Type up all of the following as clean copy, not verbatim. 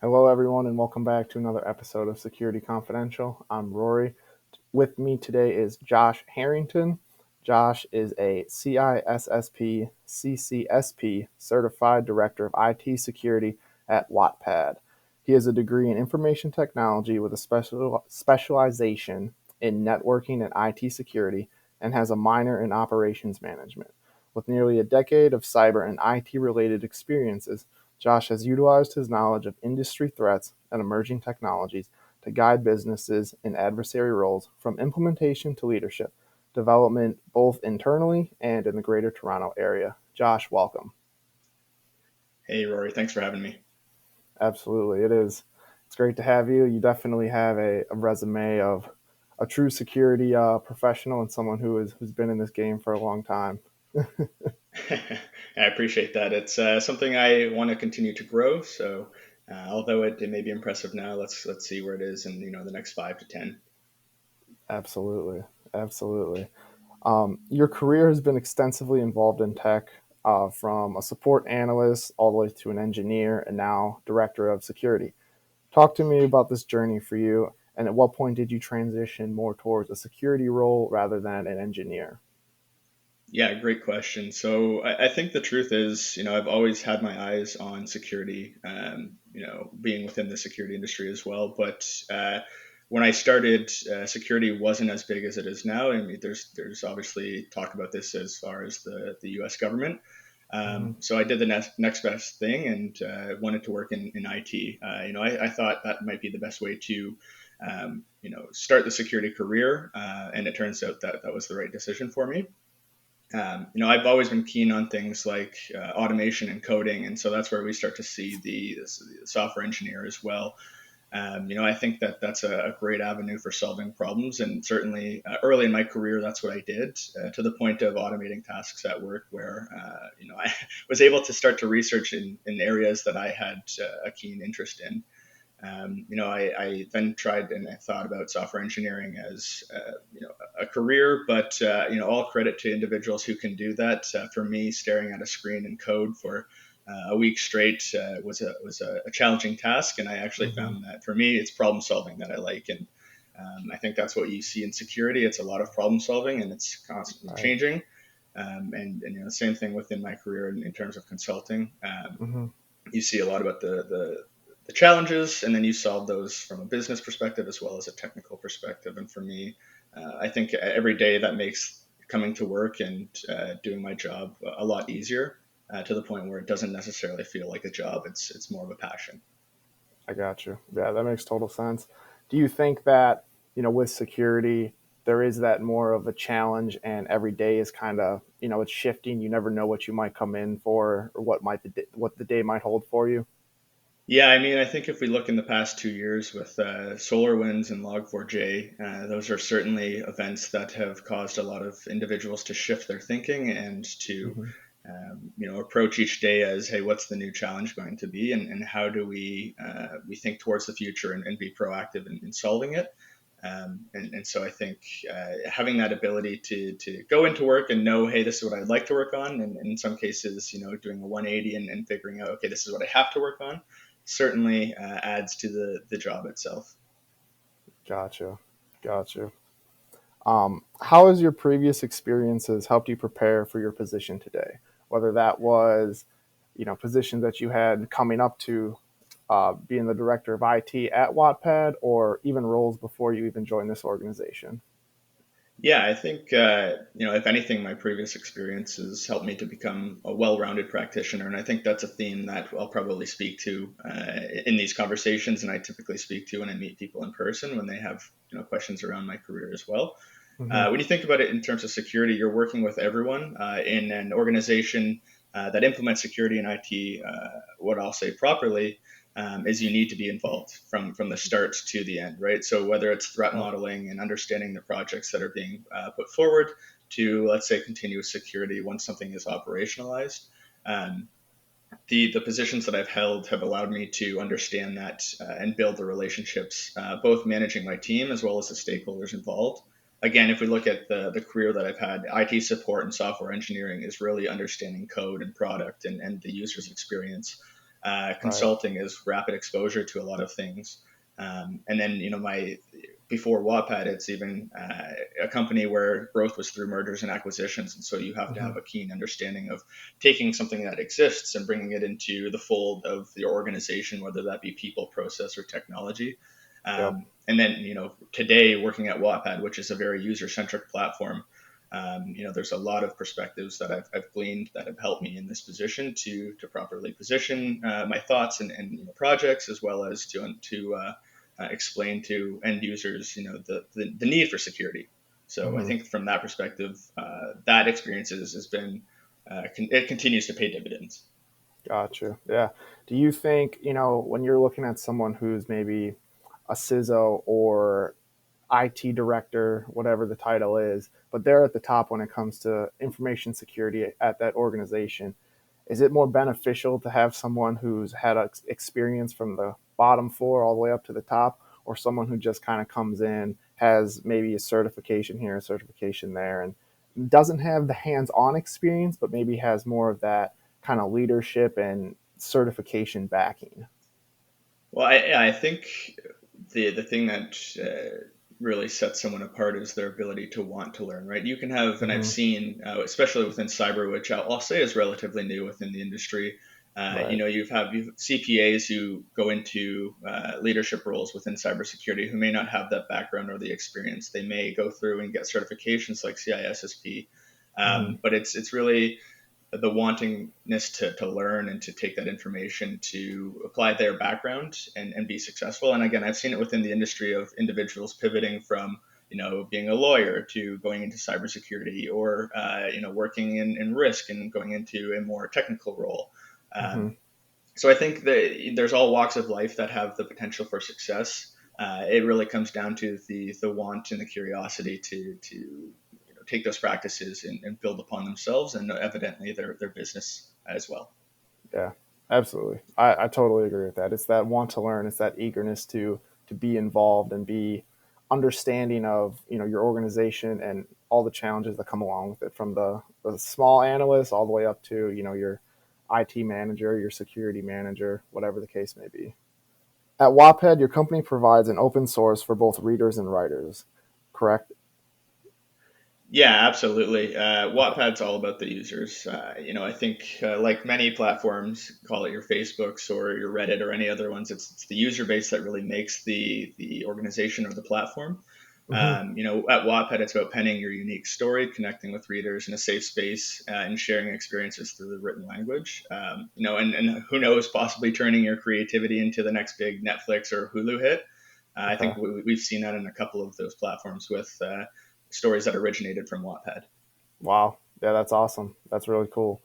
Hello, everyone, and welcome back to another episode of Security Confidential. I'm Rory. With me today is Josh Harrington. Josh is a CISSP CCSP certified director of IT security at Wattpad. He has a degree in information technology with a specialization in networking and IT security and has a minor in operations management. With nearly a decade of cyber and IT related experiences, Josh has utilized his knowledge of industry threats and emerging technologies to guide businesses in adversary roles from implementation to leadership development, both internally and in the greater Toronto area. Josh, welcome. Hey, Rory, thanks for having me. Absolutely, it is. It's great to have you. You definitely have a resume of a true security professional and someone who's been in this game for a long time. I appreciate that. It's something I want to continue to grow. So, although it may be impressive now, let's see where it is in the next 5 to 10. Absolutely, absolutely. Your career has been extensively involved in tech, from a support analyst all the way to an engineer and now director of security. Talk to me about this journey for you, and at what point did you transition more towards a security role rather than an engineer? Yeah, great question. So I think the truth is, I've always had my eyes on security, being within the security industry as well. But when I started, security wasn't as big as it is now. I mean, there's obviously talk about this as far as the U.S. government. Hmm. So I did the next best thing and wanted to work in IT. I thought that might be the best way to, start the security career, and it turns out that that was the right decision for me. I've always been keen on things like automation and coding, and so that's where we start to see the software engineer as well. I think that that's a great avenue for solving problems, and certainly early in my career, that's what I did, to the point of automating tasks at work, where I was able to start to research in areas that I had a keen interest in. I then tried and I thought about software engineering as a career, but all credit to individuals who can do that. For me, staring at a screen and code for a week straight was a challenging task, and I actually Hmm. found that for me, it's problem solving that I like, and I think that's what you see in security. It's a lot of problem solving, and it's constantly Right. changing. And the same thing within my career in terms of consulting. Hmm. You see a lot about the challenges, and then you solve those from a business perspective as well as a technical perspective. And for me, I think every day that makes coming to work and doing my job a lot easier, to the point where it doesn't necessarily feel like a job. It's more of a passion. I got you. Yeah, that makes total sense. Do you think that, with security, there is that more of a challenge and every day is kind of, it's shifting. You never know what you might come in for or what the day might hold for you? Yeah, I mean, I think if we look in the past 2 years with SolarWinds and Log4j, those are certainly events that have caused a lot of individuals to shift their thinking and to, Hmm. approach each day as, hey, what's the new challenge going to be, and how do we think towards the future and be proactive in solving it. And so I think having that ability to go into work and know, hey, this is what I'd like to work on, and in some cases, doing a 180 and figuring out, okay, this is what I have to work on, certainly adds to the job itself. Gotcha. Gotcha. How has your previous experiences helped you prepare for your position today? Whether that was, positions that you had coming up to being the director of IT at Wattpad, or even roles before you even joined this organization. Yeah, I think if anything, my previous experiences helped me to become a well-rounded practitioner, and I think that's a theme that I'll probably speak to in these conversations, and I typically speak to when I meet people in person when they have questions around my career as well. Hmm. When you think about it in terms of security, you're working with everyone in an organization that implements security and IT. What I'll say properly is you need to be involved from the start to the end, right? So whether it's threat Right. modeling and understanding the projects that are being put forward, to let's say continuous security once something is operationalized. Um, the positions that I've held have allowed me to understand that and build the relationships, both managing my team as well as the stakeholders involved. Again, if we look at the career that I've had, IT support and software engineering is really understanding code and product and the user's experience. Right. Consulting is rapid exposure to a lot of things. And then, my before Wattpad, it's even a company where growth was through mergers and acquisitions. And so you have to Hmm. have a keen understanding of taking something that exists and bringing it into the fold of your organization, whether that be people, process, or technology. Yep. And then, today working at Wattpad, which is a very user-centric platform, there's a lot of perspectives that I've gleaned that have helped me in this position to properly position my thoughts and projects, as well as to explain to end users, the need for security. So I Hmm. think from that perspective, that experience has been it continues to pay dividends. Gotcha. Yeah. Do you think, when you're looking at someone who's maybe a CISO or IT director, whatever the title is, but they're at the top when it comes to information security at that organization, is it more beneficial to have someone who's had experience from the bottom floor all the way up to the top, or someone who just kind of comes in, has maybe a certification here, a certification there, and doesn't have the hands-on experience, but maybe has more of that kind of leadership and certification backing? Well, I think the thing that really sets someone apart is their ability to want to learn, right? You can have, and I've Hmm. seen, especially within cyber, which I'll say is relatively new within the industry. Right. You've CPAs who go into leadership roles within cybersecurity who may not have that background or the experience. They may go through and get certifications like CISSP, Hmm. but it's really the wantingness to learn and to take that information to apply their background and be successful. And again, I've seen it within the industry of individuals pivoting from, being a lawyer to going into cybersecurity, or, working in risk and going into a more technical role. Hmm. Um, so I think that there's all walks of life that have the potential for success. It really comes down to the want and the curiosity to take those practices and build upon themselves and evidently their business as well. Yeah, absolutely. I totally agree with that. It's that want to learn. It's that eagerness to be involved and be understanding of your organization and all the challenges that come along with it, from the small analyst all the way up to your IT manager, your security manager, whatever the case may be. At Wattpad, your company provides an open source for both readers and writers, correct? Yeah, absolutely. Okay. Wattpad's all about the users. I think like many platforms, call it your Facebooks or your Reddit or any other ones, it's the user base that really makes the organization or the platform. Hmm. At Wattpad, it's about penning your unique story, connecting with readers in a safe space, and sharing experiences through the written language. And who knows, possibly turning your creativity into the next big Netflix or Hulu hit. I Okay. think we've seen that in a couple of those platforms with stories that originated from Wattpad. Wow. Yeah, that's awesome. That's really cool.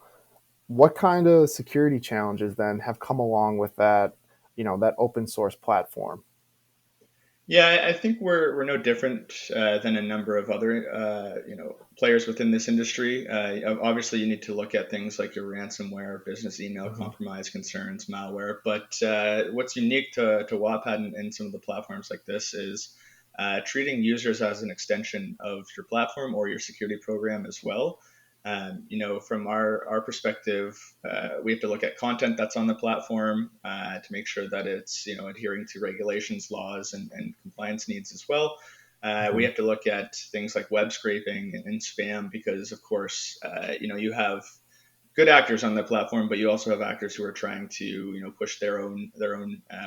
What kind of security challenges then have come along with that, that open source platform? Yeah, I think we're no different than a number of other players within this industry. Obviously, you need to look at things like your ransomware, business email Hmm. compromise concerns, malware. But what's unique to Wattpad and some of the platforms like this is treating users as an extension of your platform or your security program as well. From our perspective, we have to look at content that's on the platform to make sure that it's adhering to regulations, laws, and compliance needs as well. We Hmm. have to look at things like web scraping and spam because, of course, you have good actors on the platform, but you also have actors who are trying to push their own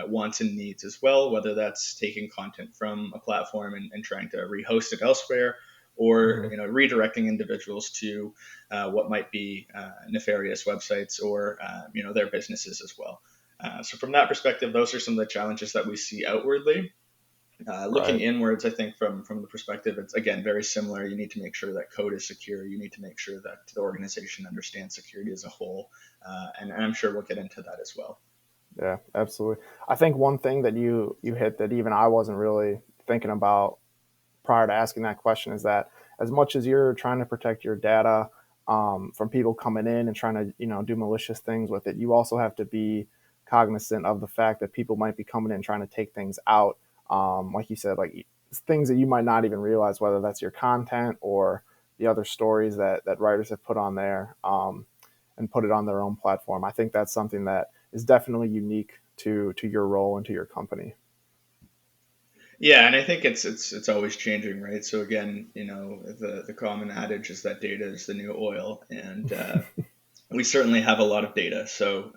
wants and needs as well. Whether that's taking content from a platform and trying to rehost it elsewhere, or Hmm. redirecting individuals to what might be nefarious websites or their businesses as well. So from that perspective, those are some of the challenges that we see outwardly. Looking Right. inwards, I think from the perspective, it's again very similar. You need to make sure that code is secure. You need to make sure that the organization understands security as a whole, and I'm sure we'll get into that as well. Yeah, absolutely. I think one thing that you hit that even I wasn't really thinking about prior to asking that question is that as much as you're trying to protect your data from people coming in and trying to do malicious things with it, you also have to be cognizant of the fact that people might be coming in trying to take things out, like you said, like things that you might not even realize, whether that's your content or the other stories that writers have put on there, and put it on their own platform. I think that's something that is definitely unique to your role and to your company. Yeah, and I think it's always changing, right? So again, the common adage is that data is the new oil, and we certainly have a lot of data. So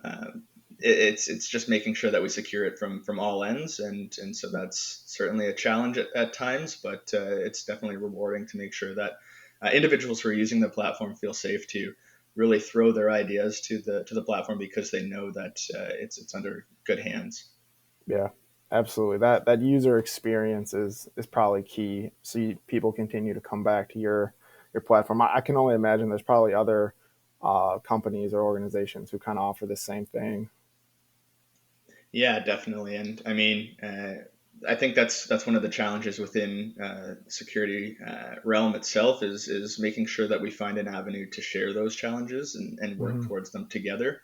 it's just making sure that we secure it from all ends, and so that's certainly a challenge at times, but it's definitely rewarding to make sure that individuals who are using the platform feel safe to really throw their ideas to the platform because they know that it's under good hands. Yeah, absolutely. That user experience is probably key. So people continue to come back to your platform. I can only imagine there's probably other companies or organizations who kind of offer the same thing. Yeah, definitely. And I mean, I think that's one of the challenges within security realm itself is making sure that we find an avenue to share those challenges and work Hmm. towards them together.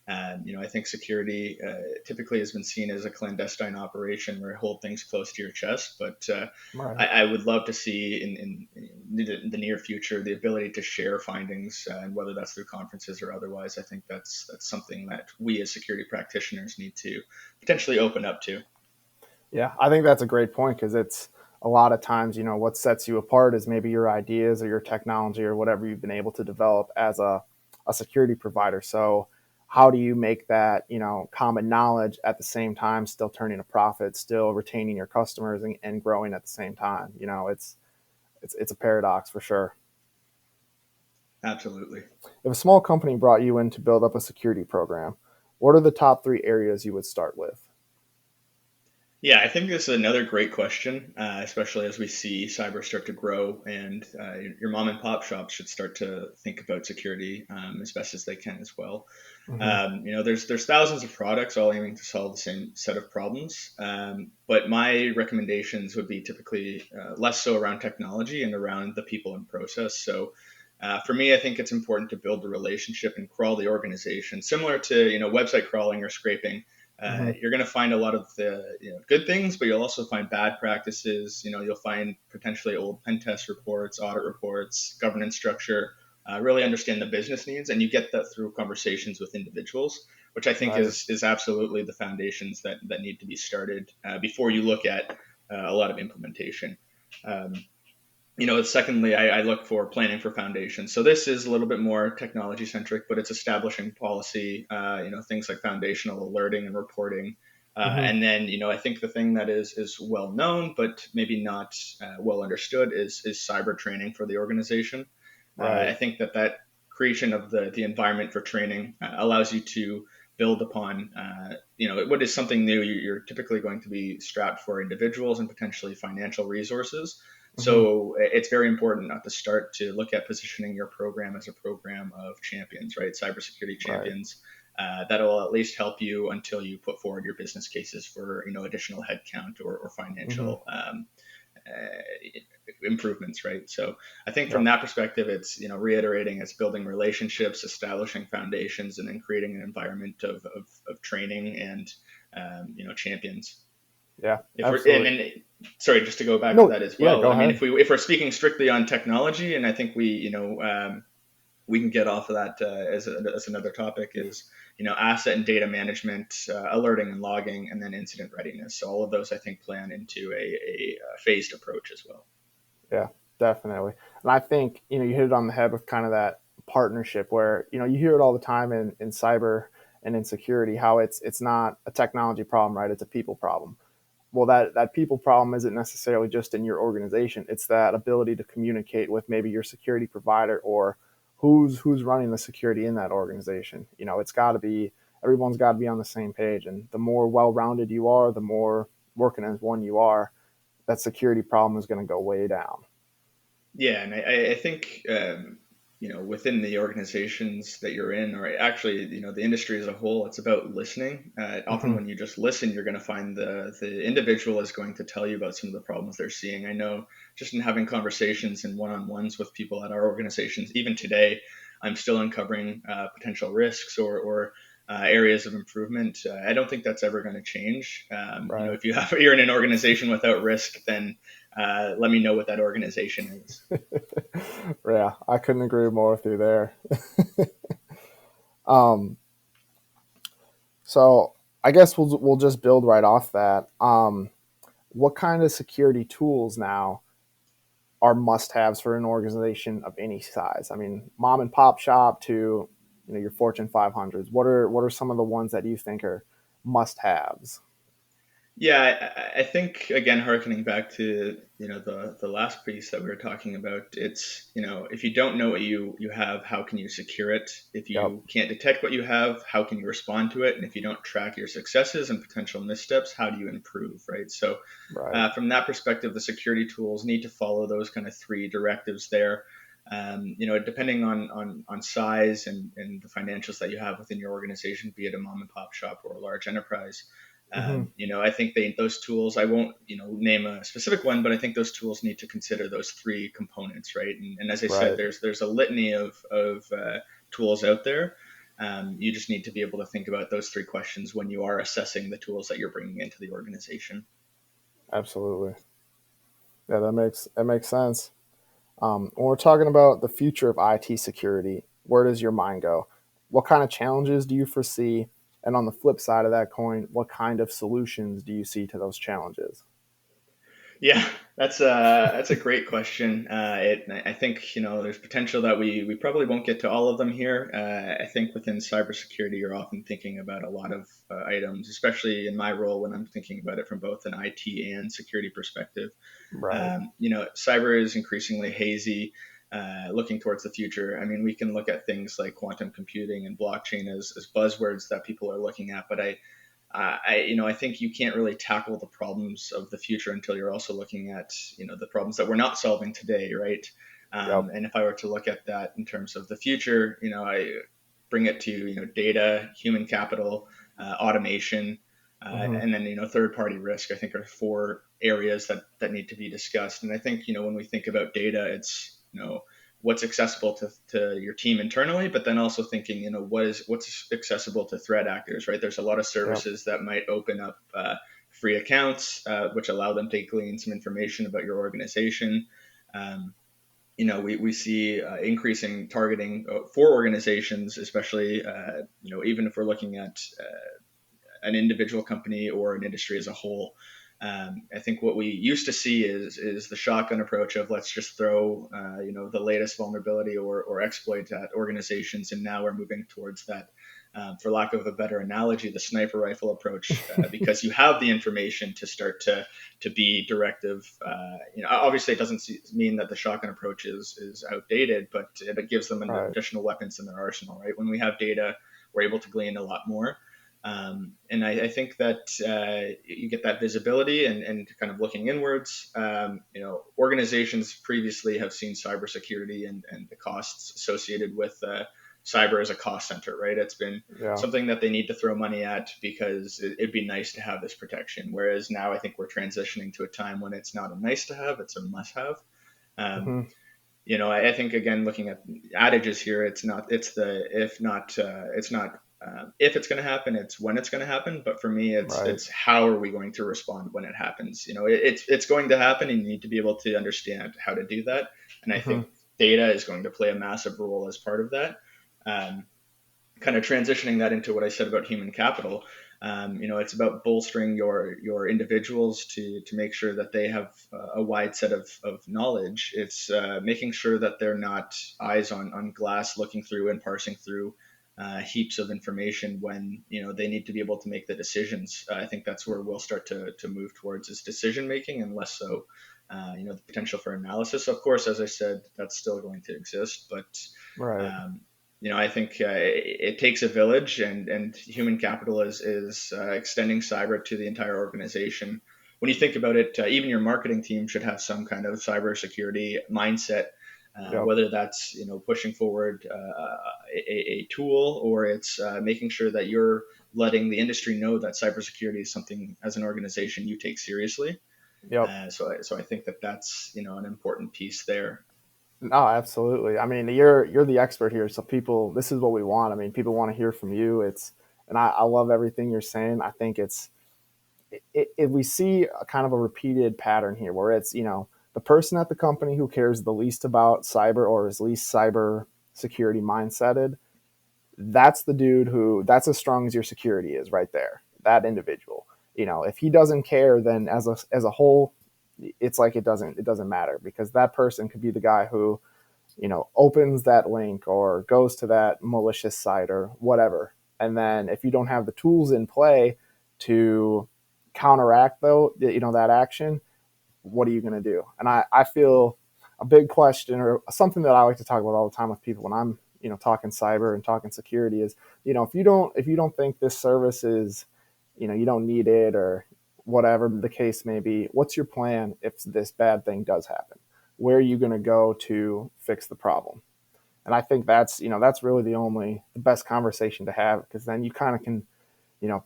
I think security typically has been seen as a clandestine operation where you hold things close to your chest. But Right. I would love to see in the near future the ability to share findings, and whether that's through conferences or otherwise. I think that's something that we as security practitioners need to potentially open up to. Yeah, I think that's a great point because it's a lot of times, what sets you apart is maybe your ideas or your technology or whatever you've been able to develop as a security provider. So, how do you make that, common knowledge at the same time, still turning a profit, still retaining your customers and growing at the same time? It's a paradox for sure. Absolutely. If a small company brought you in to build up a security program, what are the top three areas you would start with? Yeah, I think this is another great question, especially as we see cyber start to grow, and your mom and pop shops should start to think about security as best as they can as well. Hmm. There's thousands of products all aiming to solve the same set of problems, but my recommendations would be typically less so around technology and around the people and process. So. For me, I think it's important to build the relationship and crawl the organization, similar to website crawling or scraping. Hmm. You're going to find a lot of the good things, but you'll also find bad practices. You'll find potentially old pen test reports, audit reports, governance structure. Really understand the business needs, and you get that through conversations with individuals, which I think Right. is absolutely the foundations that need to be started before you look at a lot of implementation. Um, Secondly, I look for planning for foundations. So this is a little bit more technology centric, but it's establishing policy, things like foundational alerting and reporting. Hmm. And then, I think the thing that is well known, but maybe not well understood is cyber training for the organization. Right. I think that creation of the environment for training allows you to build upon, what is something new. You're typically going to be strapped for individuals and potentially financial resources. Hmm. So it's very important at the start to look at positioning your program as a program of champions, right? Cybersecurity Right. champions. That'll at least help you until you put forward your business cases for additional headcount or Hmm. financial improvements, right? So I think from Yep. that perspective, it's reiterating it's building relationships, establishing foundations, and then creating an environment of training and champions. Yeah. If we're and Absolutely. then sorry, just to go back to No. that as Yeah. well. Go I mean, ahead. if we're speaking strictly on technology, and I think we can get off of that as another topic is asset and data management, alerting and logging, and then incident readiness. So all of those I think plan into a phased approach as well. Yeah, definitely. And I think, you hit it on the head with kind of that partnership where, you hear it all the time in cyber and in security, how it's not a technology problem, right? It's a people problem. Well, that people problem isn't necessarily just in your organization. It's that ability to communicate with maybe your security provider or who's running the security in that organization. It's got to be everyone's got to be on the same page. And the more well-rounded you are, the more working as one you are, that security problem is going to go way down. Yeah, and I think within the organizations that you're in, or actually the industry as a whole, it's about listening. Often Hmm. when you just listen, you're going to find the individual is going to tell you about some of the problems they're seeing. I know just in having conversations and one-on-ones with people at our organizations, even today, I'm still uncovering potential risks or areas of improvement. I don't think that's ever going to change. Right. If you're in an organization without risk, then let me know what that organization is. Yeah, I couldn't agree more with you there. um, So I guess we'll just build right off that. What kind of security tools now are must-haves for an organization of any size? I mean, mom and pop shop to your Fortune 500s. What are some of the ones that you think are must-haves? Yeah, I think again, harkening back to the last piece that we were talking about, it's if you don't know what you have, how can you secure it? If Yep. you can't detect what you have, how can you respond to it? And if you don't track your successes and potential missteps, how do you improve, right? So Right. from that perspective, the security tools need to follow those kind of three directives there. Depending on size and the financials that you have within your organization, be it a mom and pop shop or a large enterprise. Mm-hmm. I think those tools, I won't, name a specific one, but I think those tools need to consider those three components, right? And as I said, Right. there's a litany of tools out there. You just need to be able to think about those three questions when you are assessing the tools that you're bringing into the organization. Absolutely. Yeah, that makes sense. When we're talking about the future of IT security, where does your mind go? What kind of challenges do you foresee? And on the flip side of that coin, what kind of solutions do you see to those challenges? Yeah, that's a great question. I think there's potential that we probably won't get to all of them here. I think within cybersecurity, you're often thinking about a lot of items, especially in my role when I'm thinking about it from both an IT and security perspective. Right. Cyber is increasingly hazy. Looking towards the future, I mean, we can look at things like quantum computing and blockchain as buzzwords that people are looking at, but I think you can't really tackle the problems of the future until you're also looking at the problems that we're not solving today, right? Yep. And if I were to look at that in terms of the future, I bring it to data, human capital, automation, Mm-hmm. and then third party risk. I think are four areas that need to be discussed. And I think when we think about data, it's what's accessible to your team internally, but then also thinking, what's accessible to threat actors, right? There's a lot of Yep. services that might open up free accounts, which allow them to glean some information about your organization. Um, we see increasing targeting for organizations, especially, even if we're looking at an individual company or an industry as a whole. I think what we used to see is the shotgun approach of let's just throw the latest vulnerability or exploit at organizations, and now we're moving towards that. For lack of a better analogy, the sniper rifle approach, because you have the information to start to be directive. Obviously, it doesn't mean that the shotgun approach is outdated, but it gives them an Right. additional weapons in their arsenal. Right? When we have data, we're able to glean a lot more. And I think that you get that visibility and kind of looking inwards. Organizations previously have seen cybersecurity and the costs associated with cyber as a cost center, right? It's been Yeah. something that they need to throw money at because it'd be nice to have this protection. Whereas now I think we're transitioning to a time when it's not a nice to have, it's a must have. Um, Mm-hmm. I think again, looking at adages here, it's not if it's going to happen, it's when it's going to happen. But for me, Right. it's how are we going to respond when it happens? It's going to happen, and you need to be able to understand how to do that. And I Mm-hmm. think data is going to play a massive role as part of that. Um, Kind of transitioning that into what I said about human capital. It's about bolstering your individuals to make sure that they have a wide set of knowledge. It's making sure that they're not eyes on glass, looking through and parsing through heaps of information when they need to be able to make the decisions. I think that's where we'll start to move towards is decision making, and less so the potential for analysis. Of course, as I said, that's still going to exist, but Right. um, I think it takes a village, and human capital is extending cyber to the entire organization. When you think about it, even your marketing team should have some kind of cybersecurity mindset, Yep. whether that's pushing forward a tool, or it's making sure that you're letting the industry know that cybersecurity is something as an organization you take seriously. Yep. So I think that's an important piece there. No, absolutely. I mean, you're the expert here, so people, this is what we want. I mean, people want to hear from you. And I love everything you're saying. I think if we see a kind of a repeated pattern here, where it's the person at the company who cares the least about cyber or is least cyber security mindseted that's the dude who, that's as strong as your security is right there, that individual. If he doesn't care, then as a whole, it's like it doesn't matter, because that person could be the guy who opens that link or goes to that malicious site or whatever. And then if you don't have the tools in play to counteract though, that action, what are you going to do? And I feel a big question, or something that I like to talk about all the time with people when I'm, talking cyber and talking security is, if you don't think this service is, you don't need it, or whatever the case may be, what's your plan if this bad thing does happen? Where are you going to go to fix the problem? And I think that's really the best conversation to have, because then you kind of can,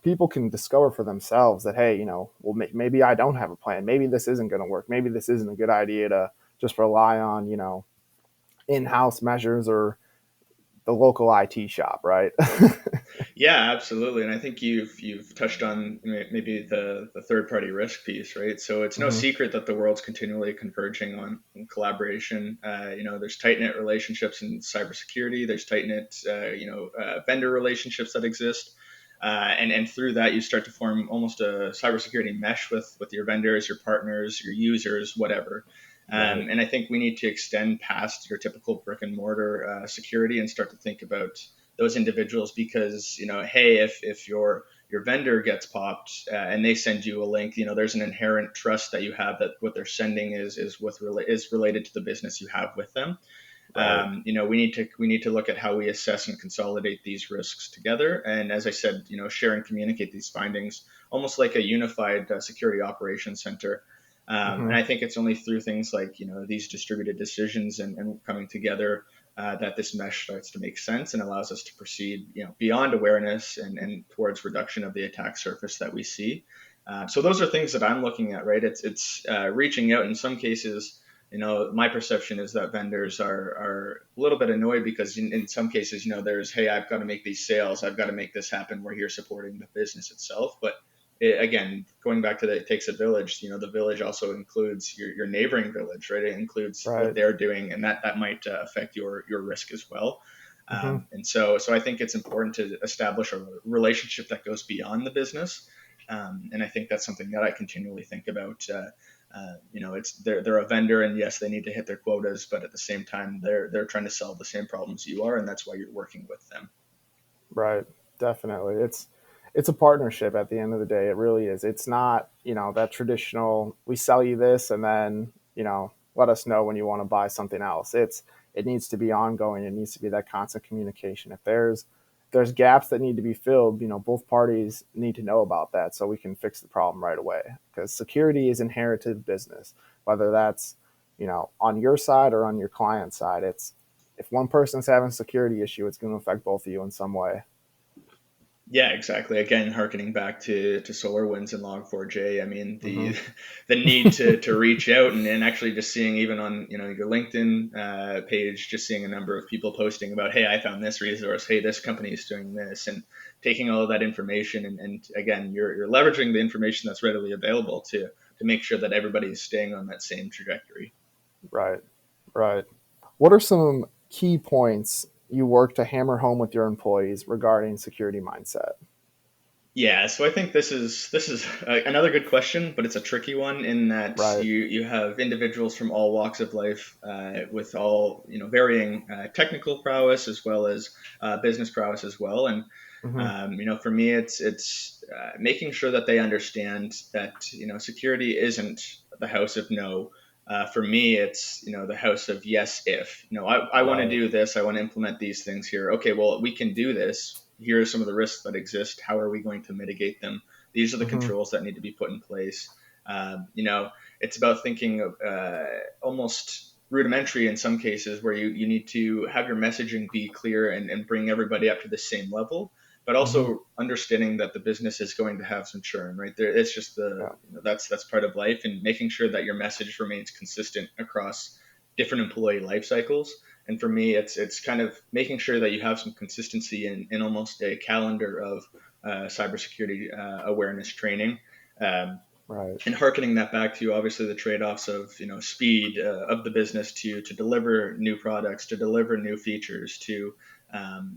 people can discover for themselves that, hey, well, maybe I don't have a plan. Maybe this isn't going to work. Maybe this isn't a good idea to just rely on, in-house measures or the local IT shop, right? Yeah, absolutely. And I think you've touched on maybe the third party risk piece, right? So it's no Mm-hmm. secret that the world's continually converging on collaboration. There's tight knit relationships in cybersecurity. There's tight knit vendor relationships that exist. And through that, you start to form almost a cybersecurity mesh with your vendors, your partners, your users, whatever. Right. And I think we need to extend past your typical brick and mortar security and start to think about those individuals, because hey, if your vendor gets popped and they send you a link, there's an inherent trust that you have that what they're sending is related to the business you have with them. Right. We need to look at how we assess and consolidate these risks together, and as I said, share and communicate these findings almost like a unified security operations center. Mm-hmm. And I think it's only through things like these distributed decisions and coming together that this mesh starts to make sense and allows us to proceed beyond awareness and towards reduction of the attack surface that we see. So those are things that I'm looking at, right? It's reaching out in some cases. My perception is that vendors are a little bit annoyed because in some cases, there's, hey, I've got to make these sales, I've got to make this happen. We're here supporting the business itself, but again, going back to that, it takes a village. The village also includes your neighboring village, right? It includes what Right. they're doing, and that might affect your risk as well. Mm-hmm. And so I think it's important to establish a relationship that goes beyond the business. And I think that's something that I continually think about. It's they're a vendor, and yes, they need to hit their quotas, but at the same time, they're trying to solve the same problems you are, and that's why you're working with them. Right. Definitely. It's a partnership at the end of the day. It really is. It's not, that traditional, we sell you this and then, let us know when you want to buy something else. It needs to be ongoing. It needs to be that constant communication. If there's gaps that need to be filled, both parties need to know about that so we can fix the problem right away. Because security is inherited business, whether that's, on your side or on your client side. It's If one person's having a security issue, it's going to affect both of you in some way. Yeah, exactly. Again, harkening back to SolarWinds and Log4j, I mean Mm-hmm. the need to reach out and actually just seeing even on your LinkedIn page, just seeing a number of people posting about, hey, I found this resource, hey, this company is doing this, and taking all of that information and again, you're leveraging the information that's readily available to make sure that everybody is staying on that same trajectory. Right, right. What are some key points you work to hammer home with your employees regarding security mindset? Yeah, so I think this is another good question, but it's a tricky one in that Right. you have individuals from all walks of life with all varying technical prowess as well as business prowess as well, and Mm-hmm. for me it's making sure that they understand that security isn't the house of no. For me, it's the house of yes if I want to Right. do this, I want to implement these things here. Okay, well we can do this. Here are some of the risks that exist. How are we going to mitigate them? These are the Mm-hmm. controls that need to be put in place. It's about thinking of almost rudimentary in some cases where you need to have your messaging be clear and bring everybody up to the same level, but Mm-hmm. also understanding that the business is going to have some churn, right? There, it's just Yeah. that's part of life, and making sure that your message remains consistent across different employee life cycles. And for me, it's kind of making sure that you have some consistency in almost a calendar of cybersecurity awareness training. Um, Right. and harkening that back to obviously the trade-offs of speed of the business to deliver new products, to deliver new features, to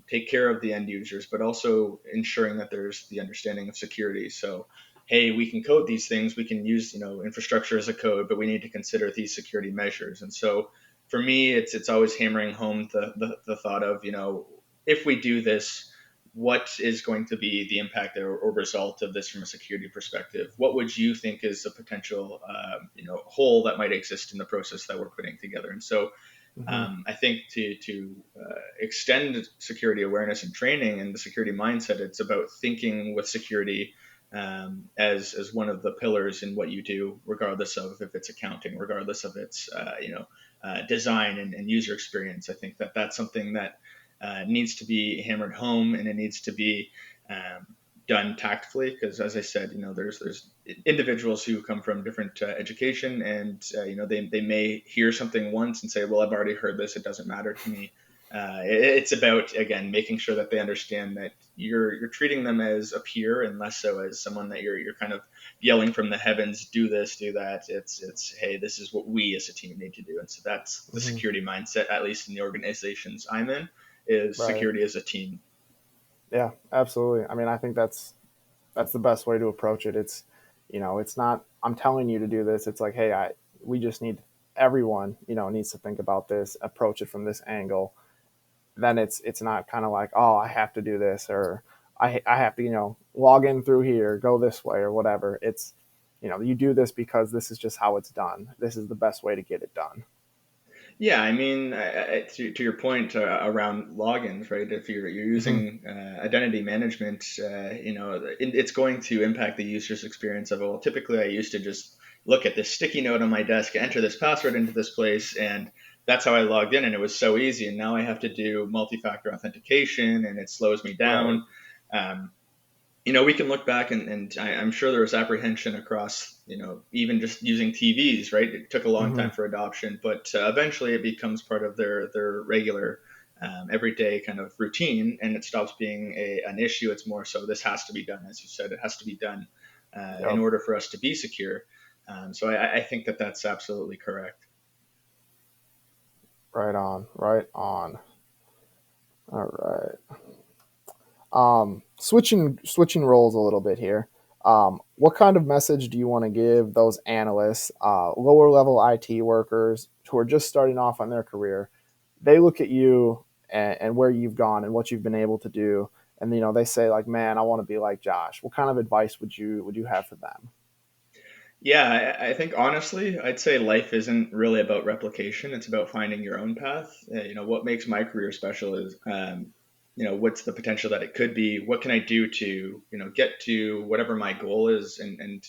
take care of the end users, but also ensuring that there's the understanding of security. So, hey, we can code these things, we can use infrastructure as a code, but we need to consider these security measures. And so, for me, it's always hammering home the thought of if we do this, what is going to be the impact or result of this from a security perspective? What would you think is a potential hole that might exist in the process that we're putting together? And so Hmm. I think to extend security awareness and training and the security mindset, it's about thinking with security as one of the pillars in what you do, regardless of if it's accounting, regardless of its design and user experience. I think that that's something that needs to be hammered home, and it needs to be done tactfully, because as I said, there's individuals who come from different education, and they may hear something once and say, well, I've already heard this, it doesn't matter to me. It's about, again, making sure that they understand that you're treating them as a peer and less so as someone that you're kind of yelling from the heavens, do this, do that. It's hey, this is what we as a team need to do. And so that's the Hmm. security mindset, at least in the organizations I'm in, is Right. security as a team. Yeah, absolutely. I mean, I think that's the best way to approach it. It's, it's not I'm telling you to do this. It's like, hey, we just need everyone, needs to think about this, approach it from this angle. Then it's not kind of like, oh, I have to do this, or I have to, log in through here, go this way or whatever. It's, you do this because this is just how it's done. This is the best way to get it done. Yeah, I mean, to your point around logins, right? If you're Hmm. using identity management, it's going to impact the user's experience of, well, typically I used to just look at this sticky note on my desk, enter this password into this place, and that's how I logged in, and it was so easy. And now I have to do multi-factor authentication, and it slows me Right. down. Um, we can look back, and I'm sure there was apprehension across, even just using TVs, right? It took a long Hmm. time for adoption, but eventually it becomes part of their regular, everyday kind of routine, and it stops being an issue. It's more so this has to be done, as you said, it has to be done in Yep. order for us to be secure. So I think that that's absolutely correct. Right on. Right on. All right. Switching roles a little bit here. What kind of message do you want to give those analysts, lower level IT workers who are just starting off on their career? They look at you and where you've gone and what you've been able to do, and they say like, "Man, I want to be like Josh." What kind of advice would you have for them? Yeah, I think honestly, I'd say life isn't really about replication. It's about finding your own path. What makes my career special is, what's the potential that it could be? What can I do to, get to whatever my goal is? And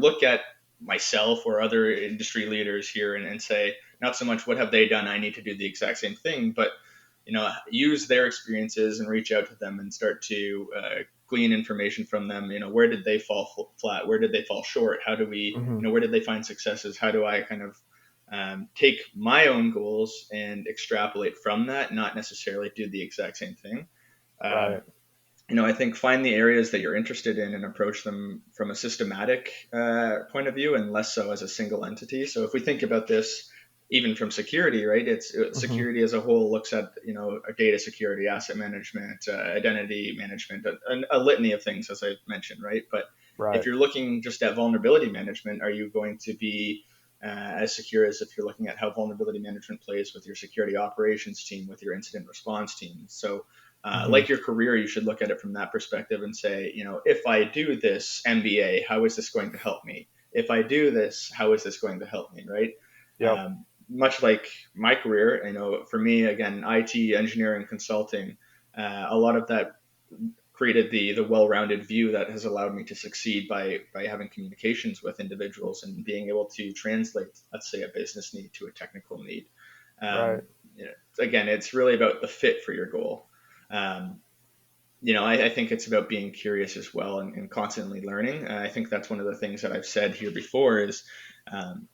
look at myself or other industry leaders here and say, not so much what have they done? I need to do the exact same thing, but use their experiences and reach out to them and start to glean information from them. Where did they fall flat? Where did they fall short? How do we, Hmm. where did they find successes? How do I kind of take my own goals and extrapolate from that, not necessarily do the exact same thing. Right. Um, I think find the areas that you're interested in and approach them from a systematic point of view and less so as a single entity. So if we think about this, even from security, right? It's Hmm. security as a whole looks at data security, asset management, identity management, a litany of things, as I mentioned, right? But if Right. you're looking just at vulnerability management, are you going to be as secure as if you're looking at how vulnerability management plays with your security operations team, with your incident response team? So Hmm. like your career, you should look at it from that perspective and say, if I do this MBA, how is this going to help me? If I do this, how is this going to help me? Right? Yep. Much like my career, for me, again, IT, engineering, consulting, a lot of that created the well-rounded view that has allowed me to succeed by having communications with individuals and being able to translate, let's say, a business need to a technical need. Right. Um, Again, it's really about the fit for your goal. Um, I think it's about being curious as well and constantly learning. I think that's one of the things that I've said here before is, um,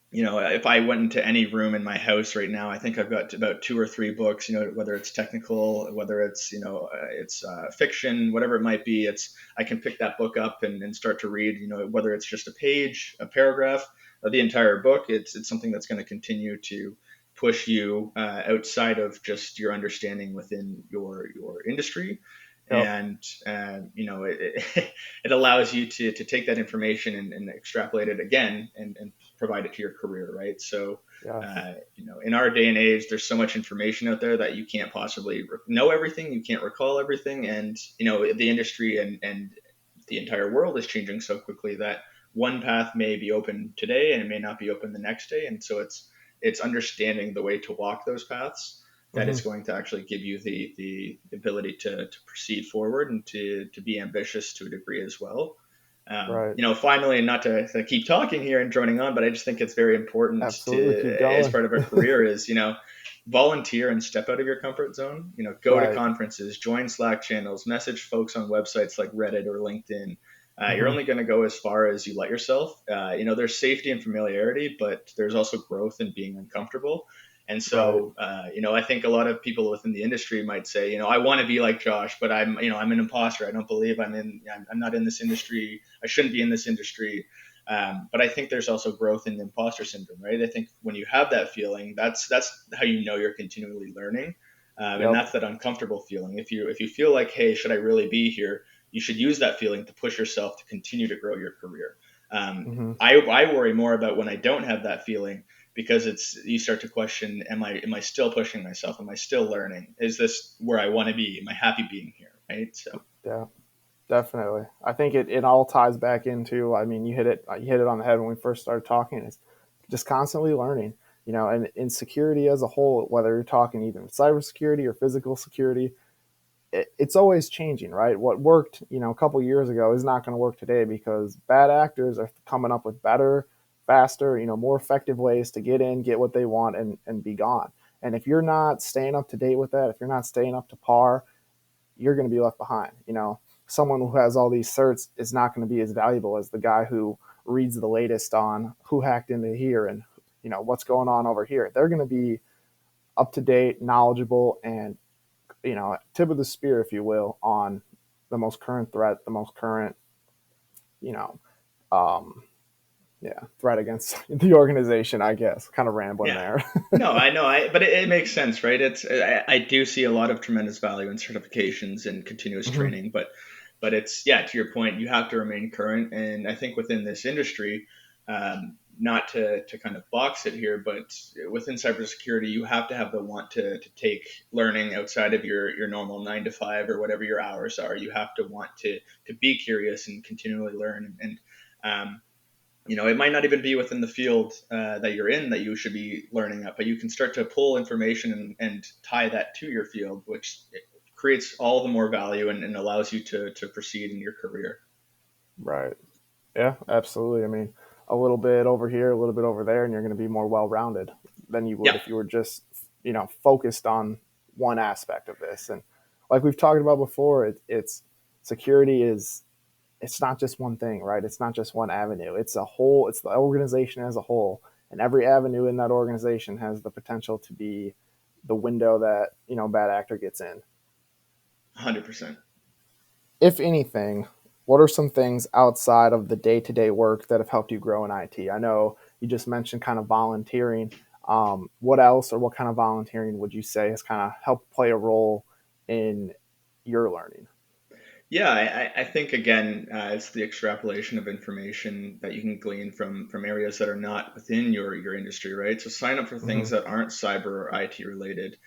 if I went into any room in my house right now, I think I've got about two or three books, whether it's technical, whether it's, it's fiction, whatever it might be, I can pick that book up and start to read, whether it's just a page, a paragraph, or the entire book. It's something that's going to continue to push you outside of just your understanding within your industry. Yep. And it allows you to take that information and extrapolate it again and provide it to your career, right? So Yes. in our day and age, there's so much information out there that you can't possibly know everything, you can't recall everything, and the industry and the entire world is changing so quickly that one path may be open today and it may not be open the next day. And so it's understanding the way to walk those paths that Hmm. is going to actually give you the ability to proceed forward and to be ambitious to a degree as well. Right. Finally, and not to keep talking here and droning on, but I just think it's very important Absolutely. Keep to, as going. part of a career, is volunteer and step out of your comfort zone. Go to Right. conferences, join Slack channels, message folks on websites like Reddit or LinkedIn. You're Hmm. only going to go as far as you let yourself. There's safety and familiarity, but there's also growth in being uncomfortable. And Right. so, I think a lot of people within the industry might say, I want to be like Josh, but I'm an imposter. I don't believe I'm not in this industry. I shouldn't be in this industry. But I think there's also growth in the imposter syndrome, right? I think when you have that feeling, that's how you're continually learning, and Yep. that's that uncomfortable feeling. If you feel like, hey, should I really be here? You should use that feeling to push yourself to continue to grow your career. Hmm. I worry more about when I don't have that feeling, because you start to question, am I still pushing myself? Am I still learning? Is this where I want to be? Am I happy being here? Right. So Yeah. Definitely. I think it all ties back into, I mean, you hit it on the head when we first started talking. It's just constantly learning, and in security as a whole, whether you're talking even cybersecurity or physical security, it's always changing, right? What worked, a couple years ago is not going to work today because bad actors are coming up with better, faster, more effective ways to get in, get what they want, and be gone. And if you're not staying up to date with that, if you're not staying up to par, you're going to be left behind. Someone who has all these certs is not going to be as valuable as the guy who reads the latest on who hacked into here and what's going on over here. They're going to be up to date, knowledgeable, and tip of the spear, if you will, on the most current threat, the most current, you know, um, threat against the organization. I guess kind of rambling yeah, there. no, I know, but it makes sense, right? I do see a lot of tremendous value in certifications and continuous Hmm. training, but it's, yeah, to your point, you have to remain current. And I think within this industry, not to kind of box it here, but within cybersecurity, you have to have the want to take learning outside of your normal 9 to 5 or whatever your hours are. You have to want to be curious and continually learn. And it might not even be within the field that you're in that you should be learning at, but you can start to pull information and tie that to your field, which creates all the more value and allows you to proceed in your career. Right. Yeah, absolutely. I mean, a little bit over here, a little bit over there, and you're going to be more well rounded than you would Yeah, if you were just, focused on one aspect of this. And like we've talked about before, it's security is, it's not just one thing, right? It's not just one avenue. It's a whole, it's the organization as a whole. And every avenue in that organization has the potential to be the window that, bad actor gets in. 100%. If anything, what are some things outside of the day to day work that have helped you grow in IT? I know you just mentioned kind of volunteering. What else, or what kind of volunteering would you say has kind of helped play a role in your learning? Yeah, I think again, it's the extrapolation of information that you can glean from areas that are not within your industry, right? So sign up for Mm-hmm. things that aren't cyber or IT related.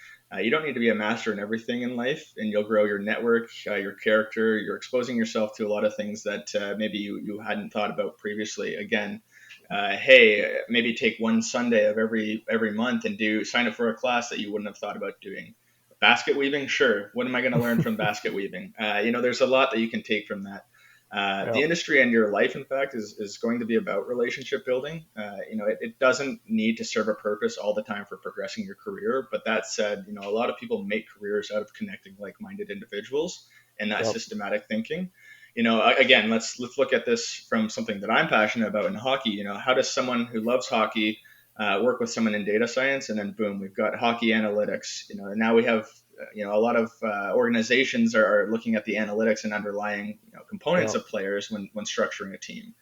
You don't need to be a master in everything in life, and you'll grow your network, your character. You're exposing yourself to a lot of things that maybe you hadn't thought about previously. Again, hey, maybe take one Sunday of every month and do sign up for a class that you wouldn't have thought about doing. Basket weaving, sure. What am I going to learn from basket weaving? There's a lot that you can take from that. The Yep. industry and your life, in fact, is going to be about relationship building. It doesn't need to serve a purpose all the time for progressing your career. But that said, a lot of people make careers out of connecting like-minded individuals and that Yep. systematic thinking. Again, let's look at this from something that I'm passionate about in hockey. How does someone who loves hockey work with someone in data science, and then boom, we've got hockey analytics. And now we have a lot of organizations are looking at the analytics and underlying components Yep. of players when structuring a team.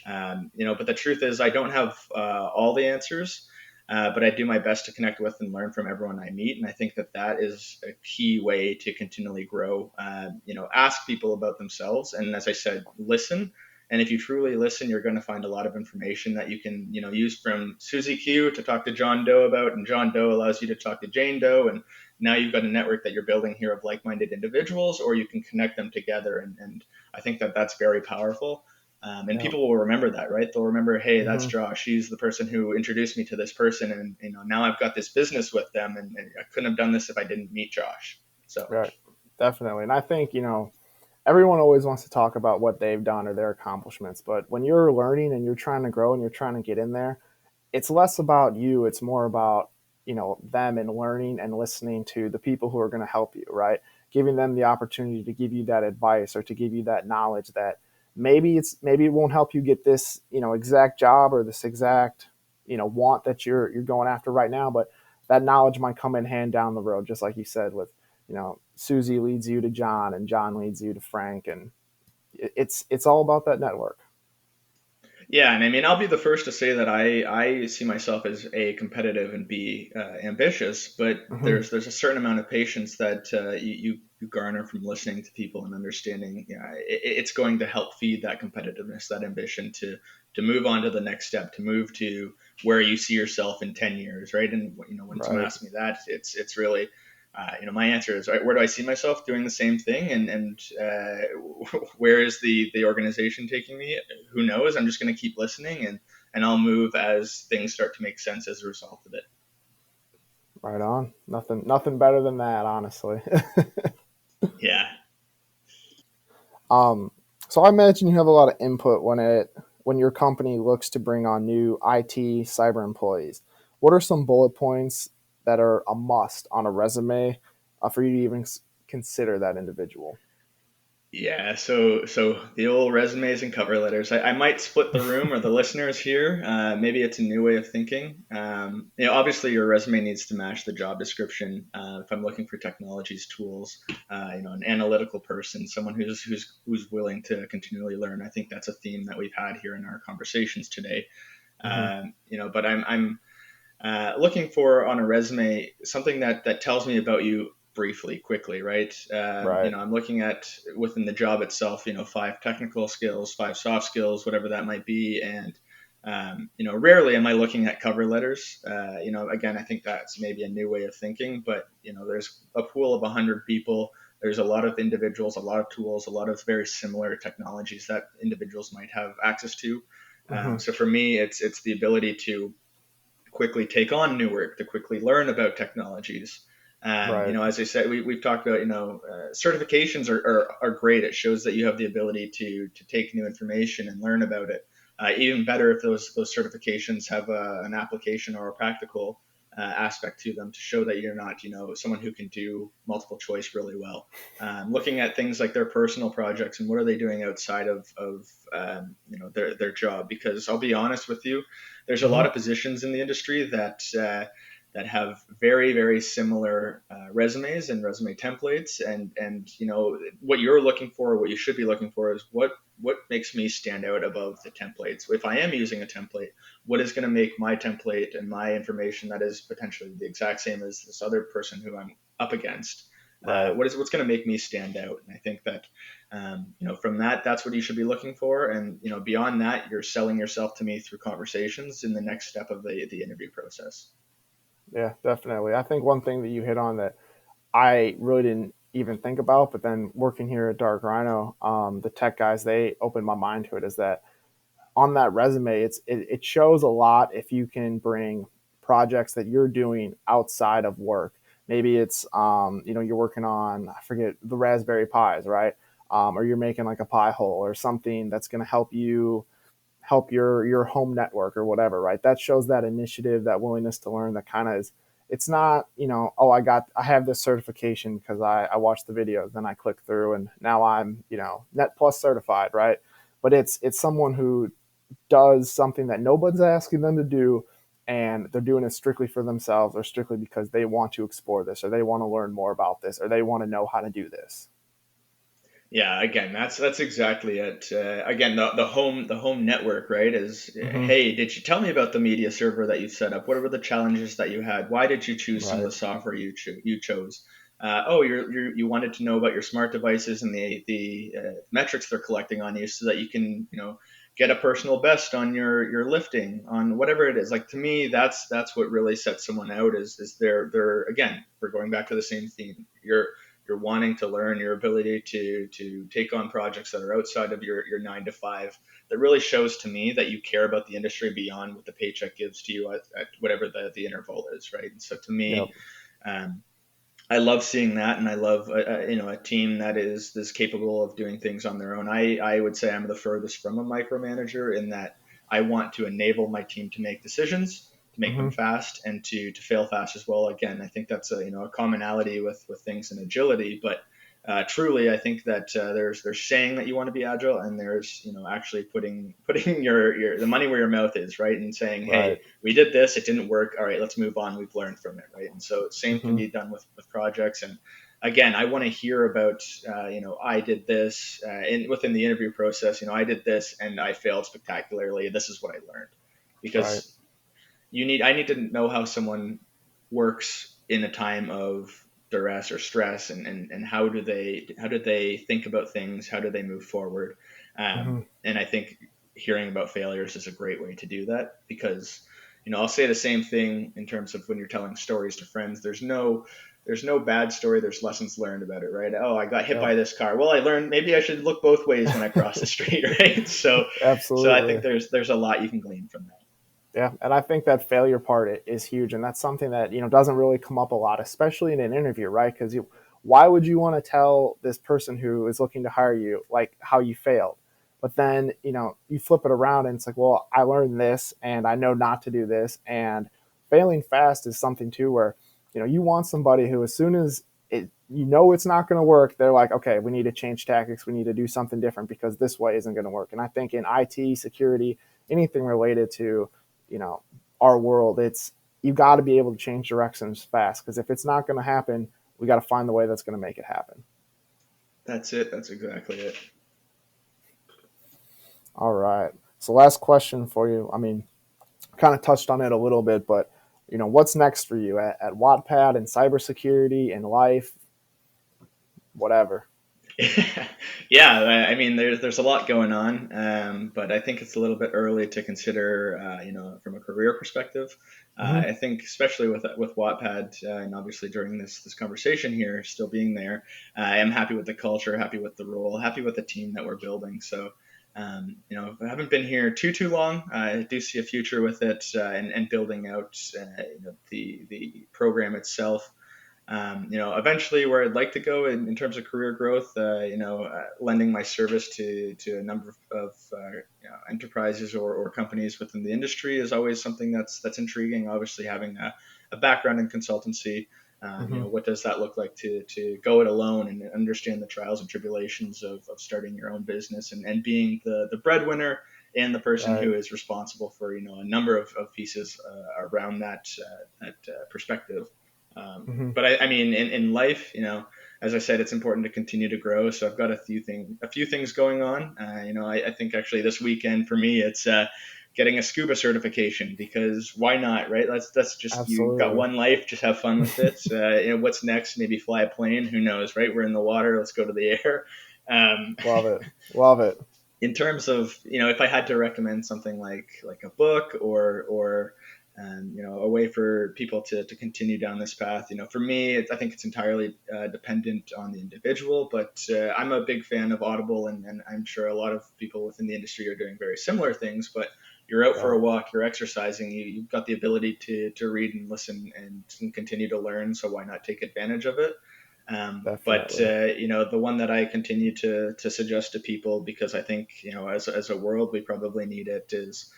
But the truth is, I don't have all the answers. but I do my best to connect with and learn from everyone I meet. And I think that that is a key way to continually grow. Ask people about themselves. And as I said, listen. And if you truly listen, you're going to find a lot of information that you can, use from Susie Q to talk to John Doe about, and John Doe allows you to talk to Jane Doe, and now you've got a network that you're building here of like-minded individuals, or you can connect them together, and I think that that's very powerful. And Yeah. people will remember that, right? They'll remember, hey, that's Hmm. Josh. He's the person who introduced me to this person, and now I've got this business with them, and I couldn't have done this if I didn't meet Josh. So Right. Definitely. And I think, everyone always wants to talk about what they've done or their accomplishments. But when you're learning and you're trying to grow and you're trying to get in there, it's less about you. It's more about, them and learning and listening to the people who are going to help you, right? Giving them the opportunity to give you that advice or to give you that knowledge that maybe it won't help you get this, exact job or this exact, want that you're going after right now, but that knowledge might come in hand down the road, just like you said with, Susie leads you to John and John leads you to Frank, and it's all about that network. yeah, and I mean, I'll be the first to say that I see myself as A, competitive, and B, ambitious. But Hmm. there's a certain amount of patience that you garner from listening to people and understanding. It's going to help feed that competitiveness, that ambition to move on to the next step, to move to where you see yourself in 10 years, right? And when someone Right. asks me that, it's really my answer is, right, where do I see myself doing the same thing, and where is the organization taking me? Who knows? I'm just going to keep listening, and I'll move as things start to make sense as a result of it. Right on. Nothing better than that, honestly. Yeah. um, so I imagine you have a lot of input when your company looks to bring on new IT cyber employees. What are some bullet points that are a must on a resume for you to even consider that individual? Yeah, so the old resumes and cover letters. I might split the room or the listeners here. Maybe it's a new way of thinking. Obviously your resume needs to match the job description. If I'm looking for technologies, tools, an analytical person, someone who's willing to continually learn. I think that's a theme that we've had here in our conversations today. Hmm. But I'm looking for on a resume something that tells me about you briefly, quickly, right? Right. I'm looking at within the job itself, 5 technical skills, 5 soft skills, whatever that might be, and rarely am I looking at cover letters. Again, I think that's maybe a new way of thinking, but there's a pool of 100 people. There's a lot of individuals, a lot of tools, a lot of very similar technologies that individuals might have access to. Hmm. So for me, it's the ability to quickly take on new work, to quickly learn about technologies. Right. As I said, we've talked about, certifications are great. It shows that you have the ability to take new information and learn about it. Even better if those certifications have an application or a practical aspect to them to show that you're not, someone who can do multiple choice really well. Looking at things like their personal projects and what are they doing outside of their job. Because I'll be honest with you, there's a lot Hmm. of positions in the industry that have very very similar resumes and resume templates, and what you're looking for, what you should be looking for is what makes me stand out above the templates. If I am using a template, what is going to make my template and my information that is potentially the exact same as this other person who I'm up against, Right. what's going to make me stand out? And I think that from that's what you should be looking for. And beyond that, you're selling yourself to me through conversations in the next step of the interview process. Yeah, definitely. I think one thing that you hit on that I really didn't even think about, but then working here at Dark Rhino, the tech guys, they opened my mind to it, is that on that resume, it shows a lot if you can bring projects that you're doing outside of work. Maybe it's you're working on, I forget, the Raspberry Pis, right? Or you're making like a Pi hole or something that's going to help your home network or whatever, right? That shows that initiative, that willingness to learn. That kind of is. It's not, oh, I have this certification because I watched the videos, then I click through and now I'm, Net Plus certified, right? But it's someone who does something that nobody's asking them to do, and they're doing it strictly for themselves or strictly because they want to explore this or they want to learn more about this or they want to know how to do this. Yeah, again, that's exactly it. Again, the home network, right? Is Hmm. hey, did you tell me about the media server that you set up? What were the challenges that you had? Why did you choose some of Right. the software you chose? Oh, you wanted to know about your smart devices and the metrics they're collecting on you, so that you can get a personal best on your lifting, on whatever it is. Like, to me, that's what really sets someone out. Is they're again, we're going back to the same theme. You're wanting to learn, your ability to take on projects that are outside of your 9 to 5, that really shows to me that you care about the industry beyond what the paycheck gives to you at whatever the interval is, right? And so to Yep. me, um, I love seeing that, and I love a team that is capable of doing things on their own. I would say I'm the furthest from a micromanager, in that I want to enable my team to make decisions, to make them Hmm. fast, and to fail fast as well. Again, I think that's a commonality with things in agility, but truly, I think that there's saying that you want to be agile, and there's actually putting your the money where your mouth is, right, and saying, hey, Right. we did this, it didn't work, all right, let's move on, we've learned from it, right? And so same can Hmm. be done with projects. And again, I want to hear about I did this within the interview process. I did this and I failed spectacularly, this is what I learned. Right. Because I need to know how someone works in a time of duress or stress, and how do they think about things, how do they move forward. Hmm. And I think hearing about failures is a great way to do that, because I'll say the same thing in terms of when you're telling stories to friends. There's no bad story, there's lessons learned about it, right? Oh, I got hit Yep. by this car, well, I learned maybe I should look both ways when I cross the street, right? So I think Absolutely. there's a lot you can glean from that. Yeah, and I think that failure part is huge, and that's something that doesn't really come up a lot, especially in an interview, right? Because why would you want to tell this person who is looking to hire you like how you failed? But then you flip it around, and it's like, well, I learned this, and I know not to do this, and failing fast is something too, where you want somebody who, as soon as it's not going to work, they're like, okay, we need to change tactics, we need to do something different because this way isn't going to work. And I think in IT security, anything related to you know our world, it's you got to be able to change directions fast, because if it's not going to happen, we got to find the way that's going to make it happen. That's it. That's exactly it. All right, so last question for you. I mean, kind of touched on it a little bit, but what's next for you at Wattpad and cybersecurity and life, whatever. Yeah, I mean, there's a lot going on, but I think it's a little bit early to consider, from a career perspective. Hmm. I think, especially with Wattpad, and obviously during this conversation here, still being there, I am happy with the culture, happy with the role, happy with the team that we're building. So, I haven't been here too long. I do see a future with it, and building out, the program itself. Eventually where I'd like to go in terms of career growth, lending my service to a number of enterprises or companies within the industry is always something that's intriguing. Obviously, having a background in consultancy, Hmm. what does that look like to go it alone and understand the trials and tribulations of starting your own business, and being the breadwinner and the person Right. who is responsible for a number of pieces around that perspective. Hmm. But I mean, in life, as I said, it's important to continue to grow. So I've got a few things going on. I think actually this weekend for me, it's getting a scuba certification, because why not, right? That's just, you've got Absolutely. one life, just have fun with it. What's next? Maybe fly a plane. Who knows, right? We're in the water. Let's go to the air. Um, Love it. Love it. in terms of, if I had to recommend something like a book, or a way for people to continue down this path, for me, I think it's entirely dependent on the individual. But I'm a big fan of Audible, and I'm sure a lot of people within the industry are doing very similar things. But you're out for a Right. walk, you're exercising, you've got the ability to read and listen, and continue to learn. So why not take advantage of it? But Definitely. the one that I continue to suggest to people, because I think, as a world we probably need it, is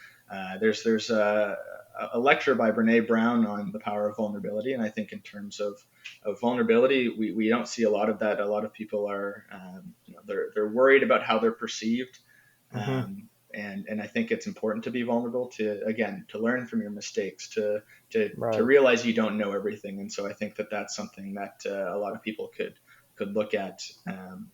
there's a lecture by Brene Brown on the power of vulnerability. And I think in terms of vulnerability, we don't see a lot of that. A lot of people are, they're worried about how they're perceived. Hmm. And I think it's important to be vulnerable, to, again, to learn from your mistakes, to Right. realize you don't know everything. And so I think that that's something that a lot of people could could look at.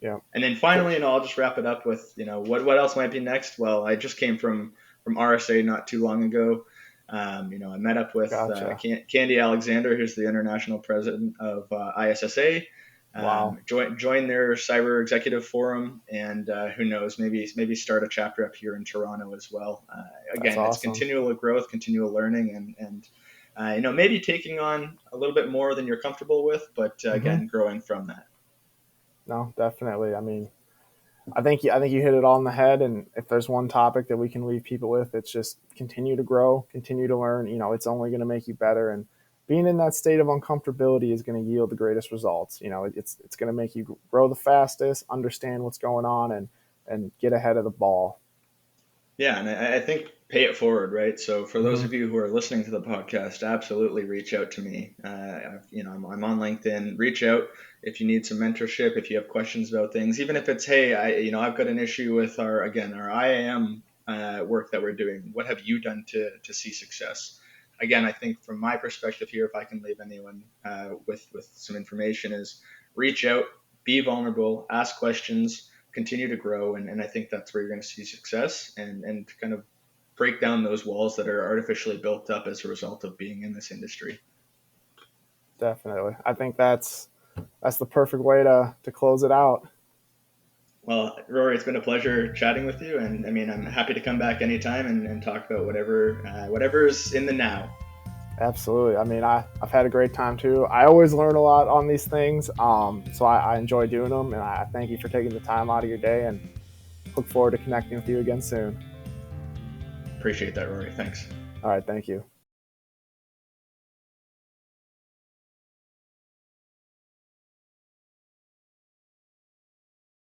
Yeah. And then finally, I'll just wrap it up with, what else might be next? Well, I just came from RSA not too long ago. I met up with Gotcha. Candy Alexander, who's the international president of ISSA. Wow. Join their cyber executive forum, and who knows, maybe start a chapter up here in Toronto as well. That's Again, it's awesome. continual growth, continual learning, and maybe taking on a little bit more than you're comfortable with, but Mm-hmm. again, growing from that. No, definitely. I mean, I think you hit it all on the head. And if there's one topic that we can leave people with, it's just continue to grow, continue to learn. It's only going to make you better. And being in that state of uncomfortability is going to yield the greatest results. It's going to make you grow the fastest, understand what's going on, and get ahead of the ball. Yeah, and I think pay it forward, right? So for those Mm-hmm. of you who are listening to the podcast, absolutely reach out to me. I'm on LinkedIn. Reach out if you need some mentorship, if you have questions about things, even if it's, hey, I've got an issue with our IAM work that we're doing. What have you done to see success? Again, I think from my perspective here, if I can leave anyone with some information, is reach out, be vulnerable, ask questions, continue to grow, and I think that's where you're going to see success and kind of break down those walls that are artificially built up as a result of being in this industry. Definitely. I think that's the perfect way to close it out. Well, Rory, it's been a pleasure chatting with you, and I mean, I'm happy to come back anytime and talk about whatever's in the now. Absolutely. I mean, I've had a great time too. I always learn a lot on these things. So I enjoy doing them, and I thank you for taking the time out of your day, and look forward to connecting with you again soon. Appreciate that, Rory. Thanks. All right. Thank you.